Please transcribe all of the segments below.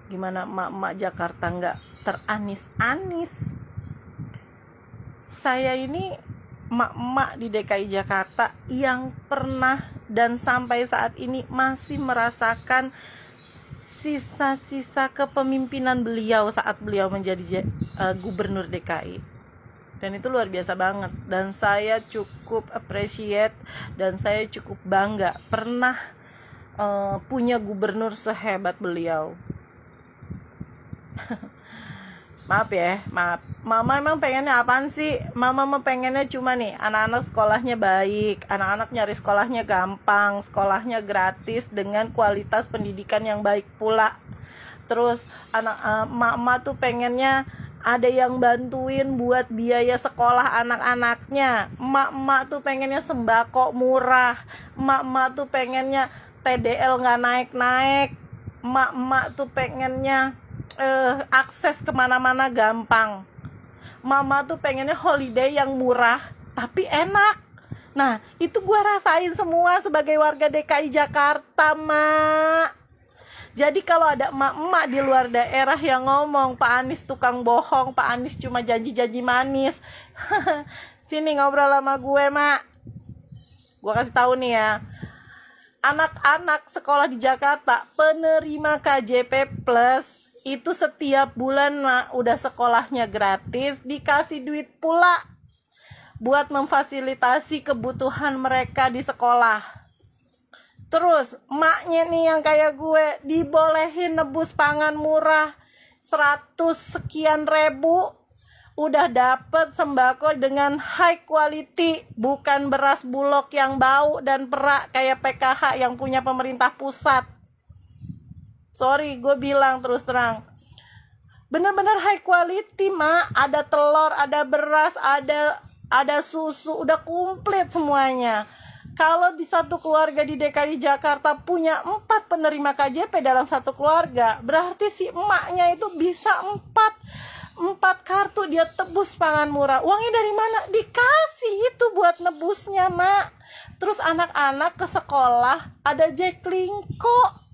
Gimana emak-emak Jakarta nggak teranis-anis? Saya ini emak-emak di DKI Jakarta yang pernah dan sampai saat ini masih merasakan sisa-sisa kepemimpinan beliau saat beliau menjadi gubernur DKI. Dan itu luar biasa banget. Dan saya cukup appreciate dan saya cukup bangga pernah punya gubernur sehebat beliau. Maaf ya, maaf. Mama emang pengennya apaan sih? Mama pengennya cuma nih, anak-anak sekolahnya baik, anak-anak nyari sekolahnya gampang, sekolahnya gratis dengan kualitas pendidikan yang baik pula. Terus mama tuh pengennya ada yang bantuin buat biaya sekolah anak-anaknya. Emak tuh pengennya sembako murah. Emak tuh pengennya TDL nggak naik-naik. Emak tuh pengennya akses kemana-mana gampang. Mama tuh pengennya holiday yang murah tapi enak. Nah, itu gue rasain semua sebagai warga DKI Jakarta, Mak. Jadi kalau ada emak-emak di luar daerah yang ngomong Pak Anies tukang bohong, Pak Anies cuma janji-janji manis, sini ngobrol sama gue, Mak. Gue kasih tahu nih ya, anak-anak sekolah di Jakarta penerima KJP Plus itu setiap bulan udah sekolahnya gratis, dikasih duit pula buat memfasilitasi kebutuhan mereka di sekolah. Terus emaknya nih yang kayak gue dibolehin nebus pangan murah 100 sekian ribu, udah dapet sembako dengan high quality, bukan beras bulog yang bau dan perak kayak PKH yang punya pemerintah pusat. Sorry, gue bilang terus terang, bener-bener high quality, Mak. Ada telur, ada beras, ada susu, udah komplit semuanya. Kalau di satu keluarga di DKI Jakarta punya 4 penerima KJP dalam satu keluarga, berarti si emaknya itu bisa 4 kartu dia tebus pangan murah. Uangnya dari mana? Dikasih itu buat nebusnya, Mak. Terus anak-anak ke sekolah ada Jaklingko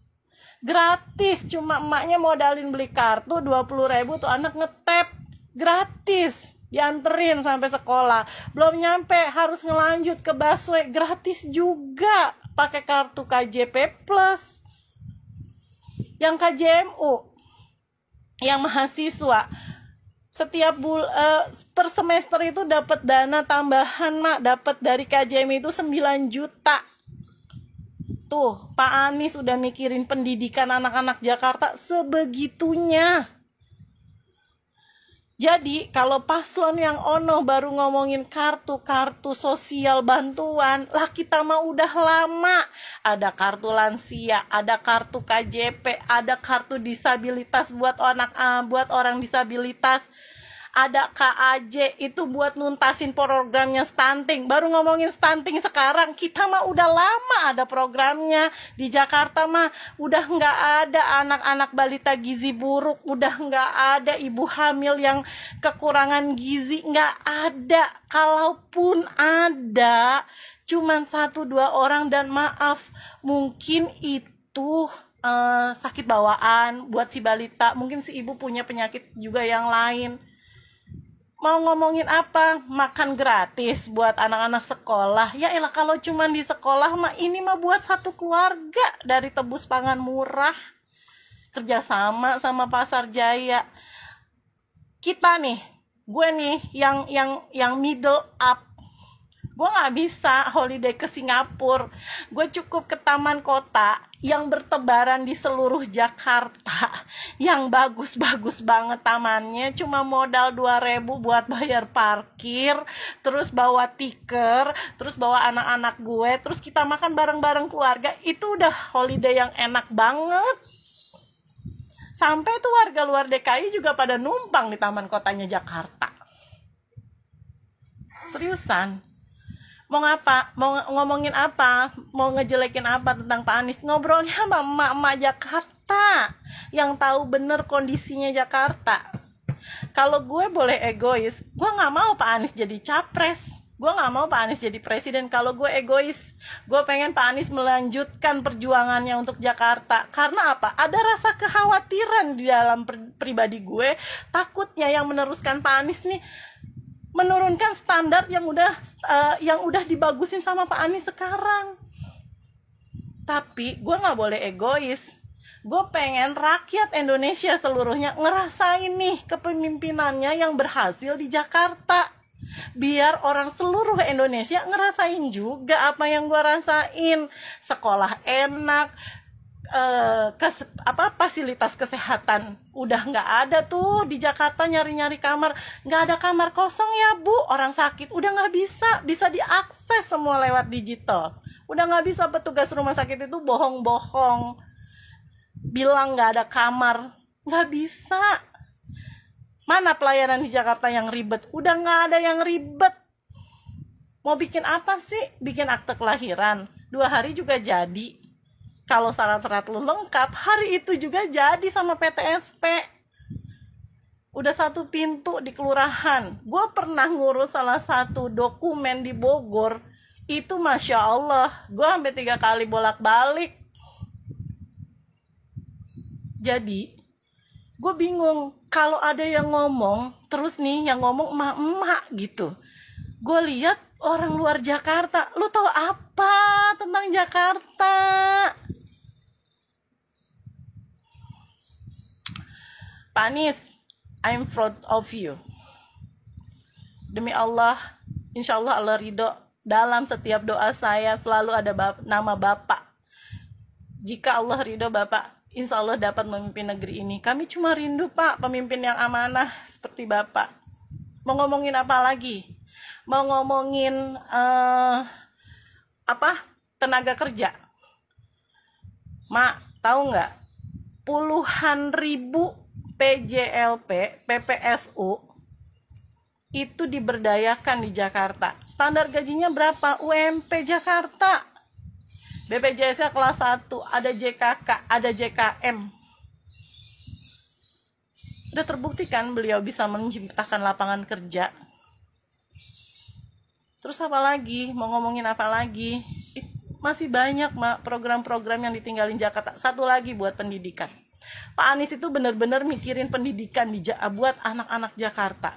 gratis, cuma emaknya modalin beli kartu 20.000 tuh anak ngetep gratis, dianterin sampai sekolah. Belum nyampe harus ngelanjut ke busway, gratis juga pakai kartu KJP Plus. Yang KJMU, yang mahasiswa setiap per semester itu dapat dana tambahan, Mak. Dapat dari KJM itu 9 juta. Tuh, Pak Anies udah mikirin pendidikan anak-anak Jakarta sebegitunya. Jadi, kalau paslon yang ono baru ngomongin kartu sosial bantuan, lah kita mah udah lama. Ada kartu lansia, ada kartu KJP, ada kartu disabilitas buat orang disabilitas. Ada KAJ itu buat nuntasin programnya stunting. Baru ngomongin stunting sekarang, kita mah udah lama ada programnya. Di Jakarta mah udah nggak ada anak-anak balita gizi buruk, udah nggak ada ibu hamil yang kekurangan gizi, nggak ada. Kalaupun ada, cuman 1-2 orang, dan maaf, mungkin itu sakit bawaan buat si balita, mungkin si ibu punya penyakit juga yang lain. Mau ngomongin apa? Makan gratis buat anak-anak sekolah. Ya elah, kalau cuman di sekolah mah ini mah buat satu keluarga dari tebus pangan murah. Kerjasama sama Pasar Jaya. Kita nih, gue nih yang middle up. Gue gak bisa holiday ke Singapura. Gue cukup ke taman kota yang bertebaran di seluruh Jakarta, yang bagus-bagus banget tamannya, cuma modal 2.000 buat bayar parkir, terus bawa tiker, terus bawa anak-anak gue, terus kita makan bareng-bareng keluarga. Itu udah holiday yang enak banget. Sampai tuh warga luar DKI juga pada numpang di taman kotanya Jakarta. Seriusan. Mau ngapa? Mau ngomongin apa? Mau ngejelekin apa tentang Pak Anies? Ngobrolnya sama emak-emak Jakarta yang tahu bener kondisinya Jakarta. Kalau gue boleh egois, gue gak mau Pak Anies jadi capres. Gue nggak mau Pak Anies jadi presiden. Kalau gue egois, gue pengen Pak Anies melanjutkan perjuangannya untuk Jakarta. Karena apa? Ada rasa kekhawatiran di dalam pribadi gue. Takutnya yang meneruskan Pak Anies nih menurunkan standar yang udah dibagusin sama Pak Anies sekarang. Tapi gue nggak boleh egois. Gue pengen rakyat Indonesia seluruhnya ngerasain nih kepemimpinannya yang berhasil di Jakarta. Biar orang seluruh Indonesia ngerasain juga apa yang gue rasain. Sekolah enak, fasilitas kesehatan udah nggak ada tuh di Jakarta. Nyari-nyari kamar, nggak ada kamar kosong ya Bu. Orang sakit udah nggak bisa diakses semua lewat digital. Udah nggak bisa petugas rumah sakit itu bohong-bohong bilang nggak ada kamar, nggak bisa. Mana pelayanan di Jakarta yang ribet? Udah nggak ada yang ribet. Mau bikin apa sih? Bikin akte kelahiran 2 hari juga jadi. Kalau syarat-syarat lu lengkap, hari itu juga jadi sama PTSP. Udah 1 pintu di kelurahan. Gue pernah ngurus salah satu dokumen di Bogor. Itu Masya Allah, gue sampai 3 kali bolak-balik. Jadi gue bingung kalau ada yang ngomong terus nih, yang ngomong emak-emak gitu. Gue lihat orang luar Jakarta, lu tahu apa tentang Jakarta? Pak Anies, I'm proud of you. Demi Allah, insya Allah Allah ridho. Dalam setiap doa saya selalu ada nama Bapak. Jika Allah ridho Bapak, insya Allah dapat memimpin negeri ini. Kami cuma rindu Pak, pemimpin yang amanah seperti Bapak. Mau ngomongin apa lagi? Mau ngomongin tenaga kerja. Mak, tahu nggak? Puluhan ribu PJLP, PPSU itu diberdayakan di Jakarta. Standar gajinya berapa? UMP Jakarta. BPJS-nya kelas 1, ada JKK, ada JKM. Udah terbukti kan beliau bisa menciptakan lapangan kerja. Terus apa lagi? Mau ngomongin apa lagi? Masih banyak program-program yang ditinggalin Jakarta. Satu lagi buat pendidikan. Pak Anies itu benar-benar mikirin pendidikan buat anak-anak Jakarta.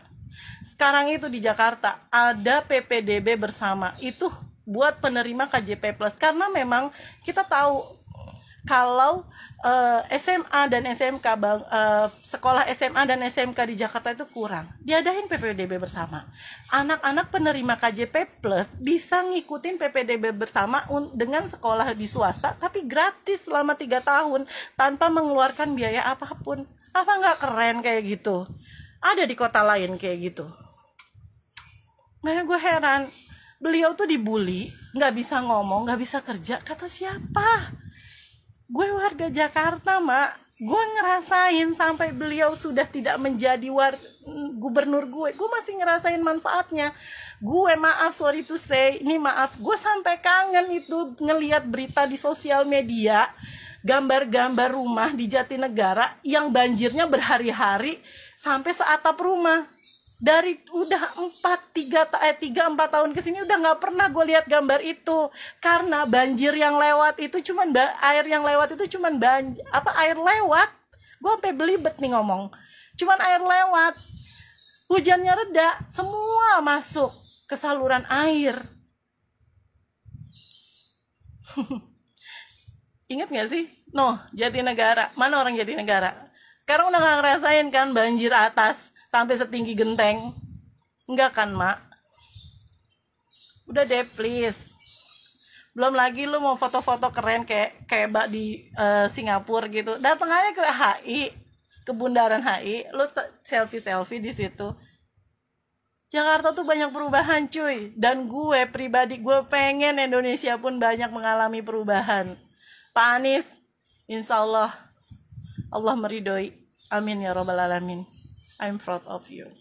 Sekarang itu di Jakarta ada PPDB bersama. Itu buat penerima KJP Plus, karena memang kita tahu kalau SMA dan SMK sekolah SMA dan SMK di Jakarta itu kurang. Diadain PPDB bersama. Anak-anak penerima KJP Plus bisa ngikutin PPDB bersama dengan sekolah di swasta tapi gratis selama 3 tahun tanpa mengeluarkan biaya apapun. Apa nggak keren kayak gitu? Ada di kota lain kayak gitu. Makanya gue heran. Beliau tuh dibully, nggak bisa ngomong, nggak bisa kerja. Kata siapa? Gue warga Jakarta, Mak. Gue ngerasain sampai beliau sudah tidak menjadi gubernur gue masih ngerasain manfaatnya. Gue sorry to say, ini maaf. Gue sampai kangen itu ngelihat berita di sosial media, gambar-gambar rumah di Jatinegara yang banjirnya berhari-hari sampai seatap rumah. Dari udah 3-4 tahun kesini udah nggak pernah gue lihat gambar itu, karena banjir yang lewat itu air lewat. Gue sampai belibet nih ngomong, cuman air lewat, hujannya reda, semua masuk ke saluran air. Ingat nggak sih? Jatinegara, mana orang Jatinegara? Sekarang udah nggak ngerasain kan banjir atas sampai setinggi genteng. Enggak kan, Mak? Udah deh, please. Belum lagi lu mau foto-foto keren kayak Mbak di Singapura gitu. Datang aja ke HI, ke Bundaran HI, lu selfie di situ. Jakarta tuh banyak perubahan, cuy. Dan gue pribadi, gue pengen Indonesia pun banyak mengalami perubahan. Pak Anies, insya Allah meridhoi. Amin ya robbal alamin. I'm proud of you.